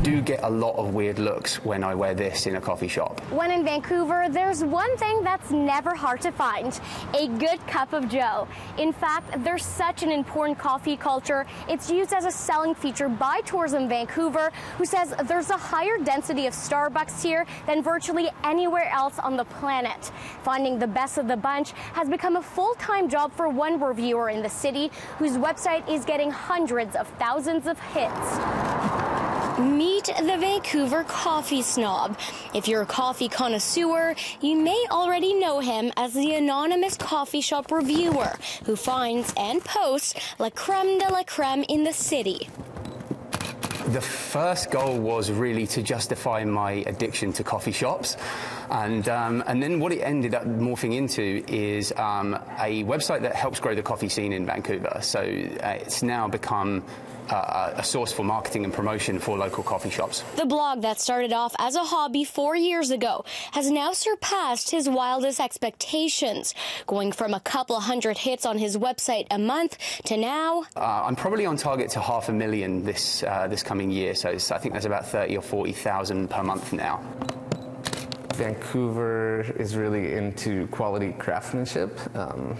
do get a lot of weird looks when I wear this in a coffee shop. When in Vancouver, there's one thing that's never hard to find: a good cup of joe. In fact, there's such an important coffee culture, it's used as a selling feature by Tourism Vancouver, who says there's a higher density of Starbucks here than virtually anywhere else on the planet. Finding the best of the bunch has become a full-time job for one reviewer in the city, whose website is getting hundreds of thousands of hits. Meet the Vancouver Coffee Snob. If you're a coffee connoisseur, you may already know him as the anonymous coffee shop reviewer who finds and posts la creme de la creme in the city. The first goal was really to justify my addiction to coffee shops, and then what it ended up morphing into is a website that helps grow the coffee scene in Vancouver. So it's now become a source for marketing and promotion for local coffee shops. The blog that started off as a hobby 4 years ago has now surpassed his wildest expectations, going from a couple hundred hits on his website a month to now... I'm probably on target to 500,000 this coming year, so I think there's about 30 or 40,000 per month now. Vancouver is really into quality craftsmanship,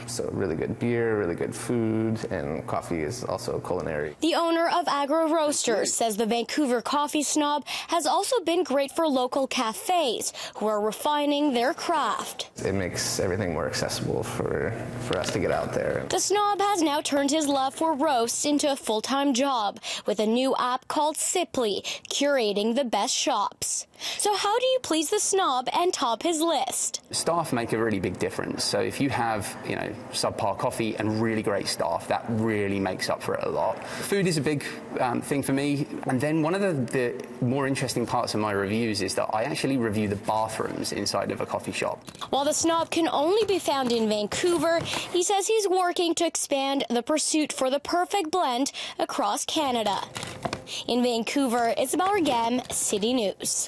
so really good beer, really good food, and coffee is also culinary. The owner of Agro Roasters says the Vancouver Coffee Snob has also been great for local cafes who are refining their craft. It makes everything more accessible for us to get out there. The Snob has now turned his love for roasts into a full-time job with a new app called Siply, curating the best shops. So how do you please the Snob and top his list? Staff make a really big difference. So if you have, subpar coffee and really great staff, that really makes up for it a lot. Food is a big thing for me. And then one of the more interesting parts of my reviews is that I actually review the bathrooms inside of a coffee shop. While the Snob can only be found in Vancouver, he says he's working to expand the pursuit for the perfect blend across Canada. In Vancouver, Isabelle Raghem, City News.